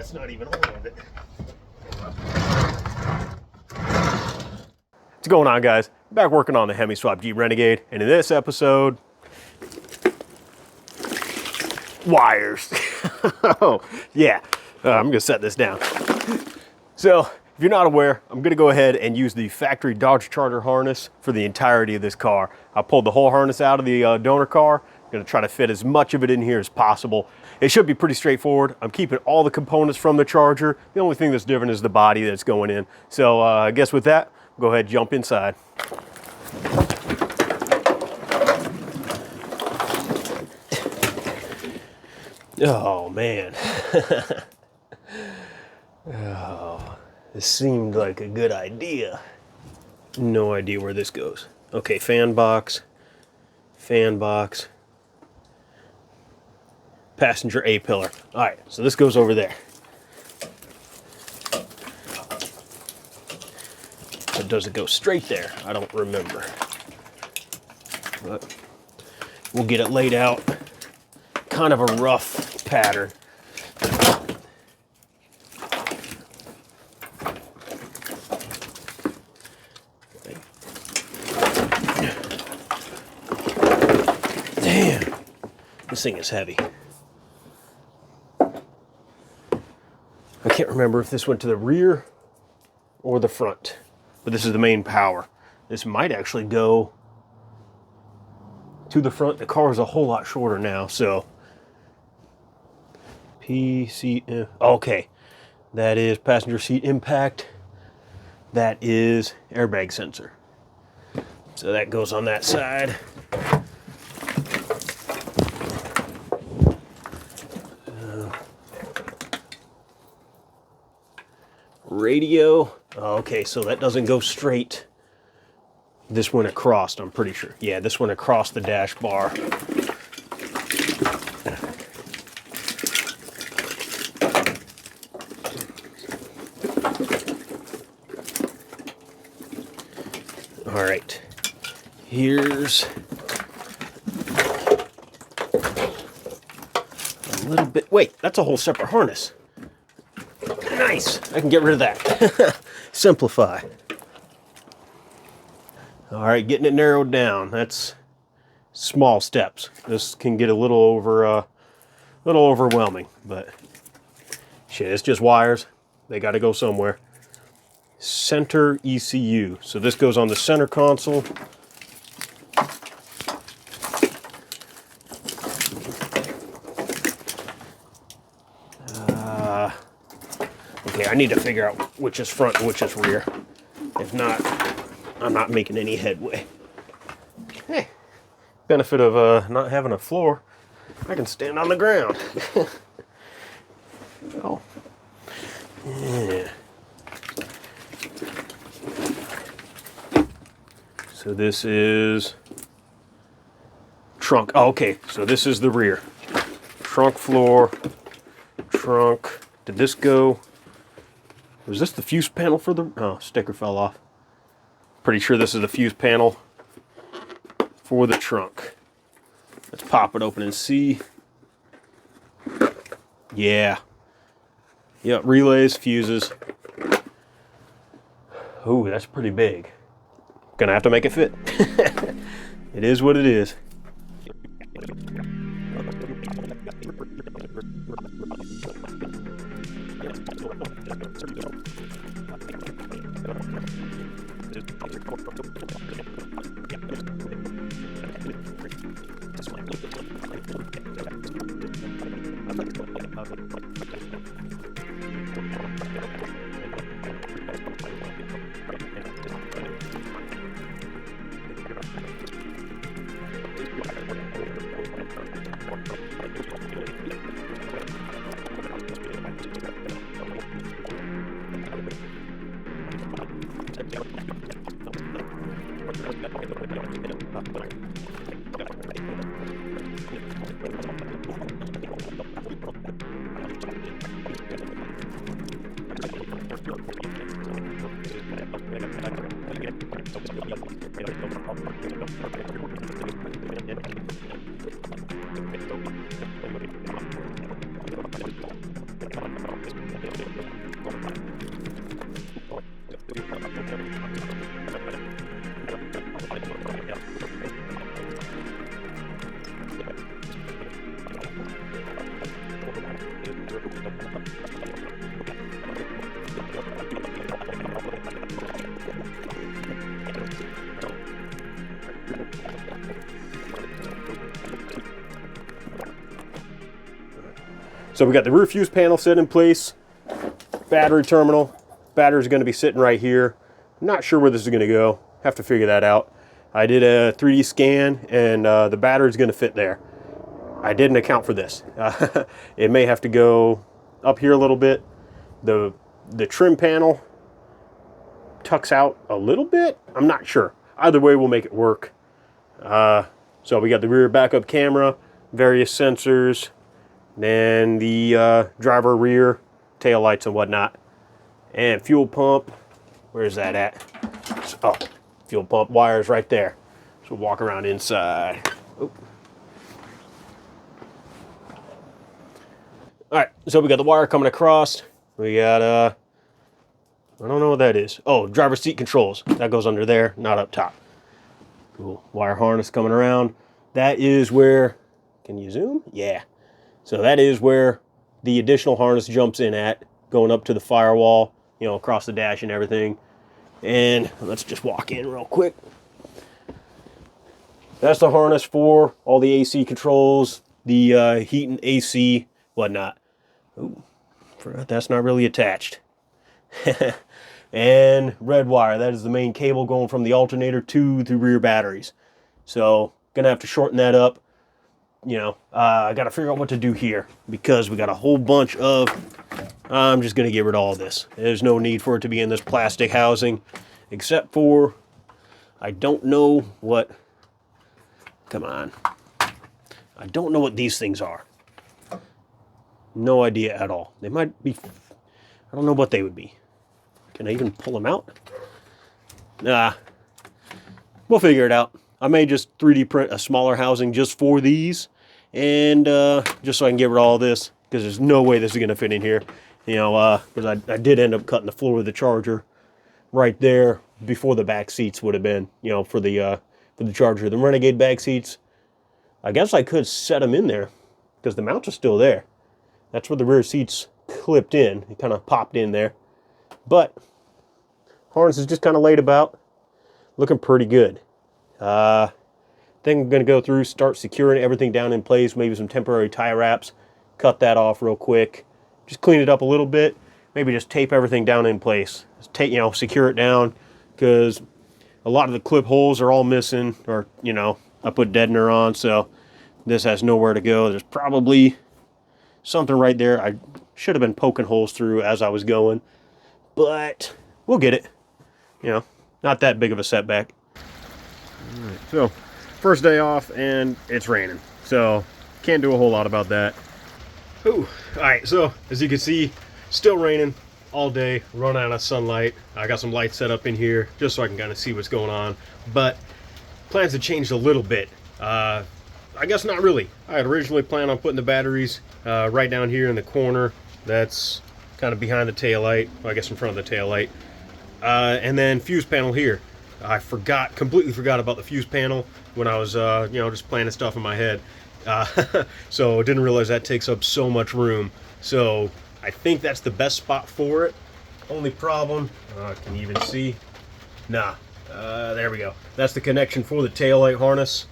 That's not even all of it. What's going on, guys? Back working on the HEMI swap Jeep Renegade, and in this episode, wires. Oh, yeah. I'm gonna set this down. So, if you're not aware, I'm gonna go ahead and use the factory Dodge Charger harness for the entirety of this car. I pulled the whole harness out of the donor car. I'm gonna try to fit as much of it in here as possible. It should be pretty straightforward. I'm keeping all the components from the Charger. The only thing that's different is the body that's going in. So I guess with that, go ahead and jump inside. Oh man. Oh, this seemed like a good idea. No idea where this goes. Okay, fan box, passenger A-pillar. All right, so this goes over there. Or does it go straight there? I don't remember. But we'll get it laid out. Kind of a rough pattern. Damn, this thing is heavy. I can't remember if this went to the rear or the front, but this is the main power. This might actually go to the front. The car is a whole lot shorter now, so PCM. Okay, that is passenger seat impact. That is airbag sensor. So that goes on that side. Radio. Okay, so that doesn't go straight. This went across, I'm pretty sure. Yeah, this went across the dash bar. All right, here's a little bit. Wait, that's a whole separate harness. Nice, I can get rid of that. Simplify. All right, getting it narrowed down. That's small steps. This can get a little overwhelming, but shit, it's just wires. They got to go somewhere. Center ECU. So this goes on the center console. Okay, I need to figure out which is front and which is rear. If not, I'm not making any headway. Hey, benefit of not having a floor, I can stand on the ground. Oh, yeah. So this is trunk. Oh, okay, so this is the rear. Trunk floor, trunk. Did this go? Was this the fuse panel for the, oh, sticker fell off. Pretty sure this is the fuse panel for the trunk. Let's pop it open and see. Yeah. Yep, relays, fuses. Ooh, that's pretty big. Gonna have to make it fit. It is what it is. So we got the rear fuse panel set in place, battery terminal. Battery's going to be sitting right here. Not sure where this is going to go. Have to figure that out. I did a 3D scan, and the battery's going to fit there. I didn't account for this. It may have to go up here a little bit. The trim panel tucks out a little bit. I'm not sure. Either way, we'll make it work. So we got the rear backup camera, various sensors, then the driver rear tail lights and whatnot, and fuel pump. Where's that at? Oh, fuel pump wires right there. So we'll walk around inside. Oop. All right, so we got the wire coming across. We got I don't know what that is. Oh, driver seat controls. That goes under there, not up top. Cool. Wire harness coming around. That is where, can you zoom? Yeah. So that is where the additional harness jumps in at, going up to the firewall, you know, across the dash and everything. And let's just walk in real quick. That's the harness for all the AC controls, the heat and AC, whatnot. Ooh, forgot that's not really attached. And red wire, that is the main cable going from the alternator to the rear batteries. So gonna have to shorten that up. You know, I gotta figure out what to do here because we got a whole bunch of, I'm just gonna get rid of all this. There's no need for it to be in this plastic housing, except for, I don't know what, come on. I don't know what these things are. No idea at all. They might be, I don't know what they would be. Can I even pull them out? Nah, we'll figure it out. I may just 3D print a smaller housing just for these, and just so I can get rid of all this, because there's no way this is going to fit in here. You know, because I did end up cutting the floor of the Charger right there before the back seats would have been, you know, for the Charger. The Renegade back seats, I guess I could set them in there, because the mounts are still there. That's where the rear seats clipped in. It kind of popped in there. But harness is just kind of laid about, looking pretty good. Think I'm going to go through, start securing everything down in place, maybe some temporary tie wraps, cut that off real quick, just clean it up a little bit, maybe just tape everything down in place. Just take, you know, secure it down, because a lot of the clip holes are all missing, or, you know, I put deadener on, so this has nowhere to go. There's probably something right there I should have been poking holes through as I was going, but we'll get it. You know, not that big of a setback. All right, so first day off and it's raining, so can't do a whole lot about that. Ooh, all right, so as you can see, still raining all day, run out of sunlight. I got some lights set up in here just so I can kind of see what's going on, but plans have changed a little bit. I guess not really. I had originally planned on putting the batteries right down here in the corner. That's kind of behind the taillight, well, I guess in front of the taillight. And then fuse panel here. I completely forgot about the fuse panel when I was, you know, just planning stuff in my head. So didn't realize that takes up so much room. So I think that's the best spot for it. Only problem, can you even see? Nah, there we go. That's the connection for the taillight harness.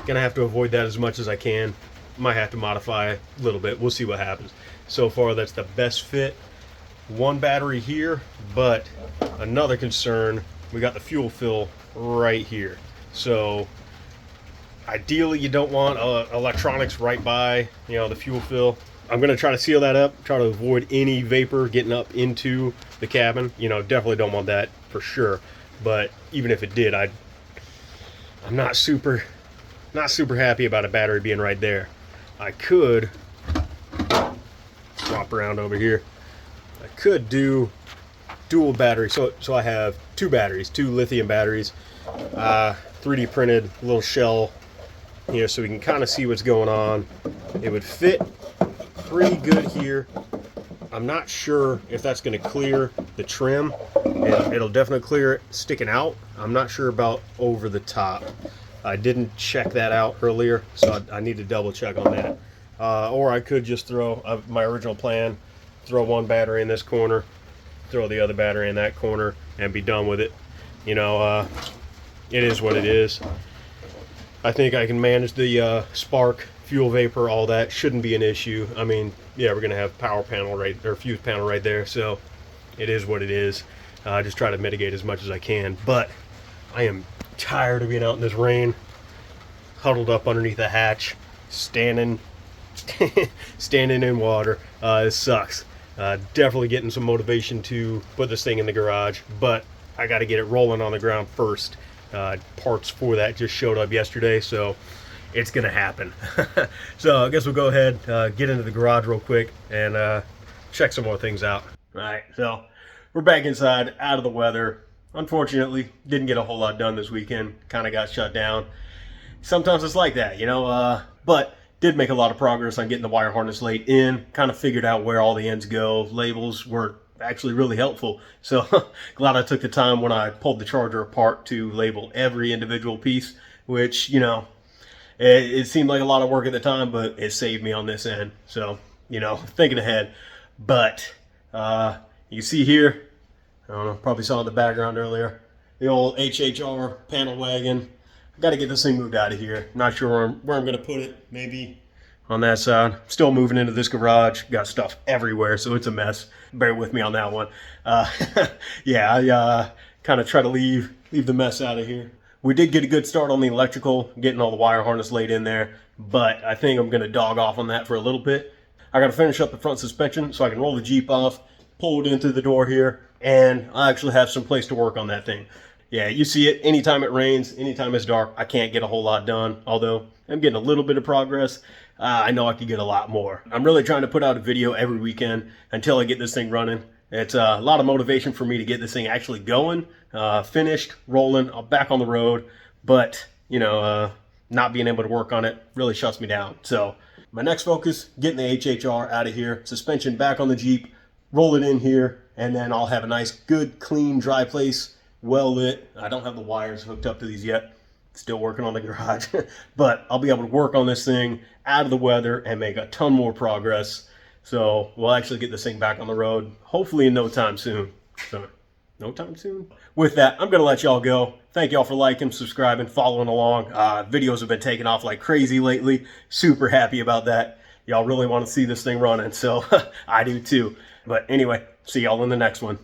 Gonna have to avoid that as much as I can. Might have to modify a little bit. We'll see what happens. So far, that's the best fit. One battery here, but another concern, we got the fuel fill right here. So ideally, you don't want electronics right by, you know, the fuel fill. I'm gonna try to seal that up, try to avoid any vapor getting up into the cabin. You know, definitely don't want that for sure. But even if it did, I'm not super happy about a battery being right there. I could swap around over here. I could do dual battery. So I have two batteries, two lithium batteries, 3D printed little shell here, so we can kind of see what's going on. It would fit pretty good here. I'm not sure if that's going to clear the trim. It'll definitely clear it sticking out. I'm not sure about over the top. I didn't check that out earlier, so I need to double check on that. Or I could just throw my original plan, throw one battery in this corner, throw the other battery in that corner, and be done with it. You know, it is what it is. I think I can manage the spark fuel vapor, all that shouldn't be an issue. I mean, yeah, we're gonna have power panel right, or fuse panel right there, so it is what it is. Just try to mitigate as much as I can, but I am tired of being out in this rain, huddled up underneath a hatch, standing standing in water. It sucks. Definitely getting some motivation to put this thing in the garage, but I got to get it rolling on the ground first. Parts for that just showed up yesterday, so it's gonna happen. So I guess we'll go ahead, get into the garage real quick and check some more things out. All right, so we're back inside, out of the weather. Unfortunately, didn't get a whole lot done this weekend. Kind of got shut down. Sometimes it's like that, you know, but did make a lot of progress on getting the wire harness laid in. Kind of figured out where all the ends go. Labels were actually really helpful. So glad I took the time when I pulled the charger apart to label every individual piece, which, you know, it seemed like a lot of work at the time, but it saved me on this end. So, you know, thinking ahead. But you see here, I don't know, probably saw in the background earlier, the old HHR panel wagon. I got to get this thing moved out of here. Not sure where I'm going to put it. Maybe on that side. Still moving into this garage. Got stuff everywhere, so it's a mess. Bear with me on that one. Yeah, I kind of try to leave the mess out of here. We did get a good start on the electrical, getting all the wire harness laid in there, but I think I'm going to dog off on that for a little bit. I got to finish up the front suspension so I can roll the Jeep off, pull it in through the door here, and I actually have some place to work on that thing. Yeah, you see it, anytime it rains, anytime it's dark, I can't get a whole lot done, although I'm getting a little bit of progress. I know I could get a lot more. I'm really trying to put out a video every weekend until I get this thing running. It's a lot of motivation for me to get this thing actually going, finished, rolling, back on the road, but, you know, not being able to work on it really shuts me down. So my next focus, getting the HHR out of here, suspension back on the Jeep, roll it in here, and then I'll have a nice, good, clean, dry place, well lit. I don't have the wires hooked up to these yet. Still working on the garage, but I'll be able to work on this thing out of the weather and make a ton more progress. So we'll actually get this thing back on the road, hopefully in no time soon. So, no time soon? With that, I'm going to let y'all go. Thank y'all for liking, subscribing, following along. Videos have been taking off like crazy lately. Super happy about that. Y'all really want to see this thing running, so I do too. But anyway, see y'all in the next one.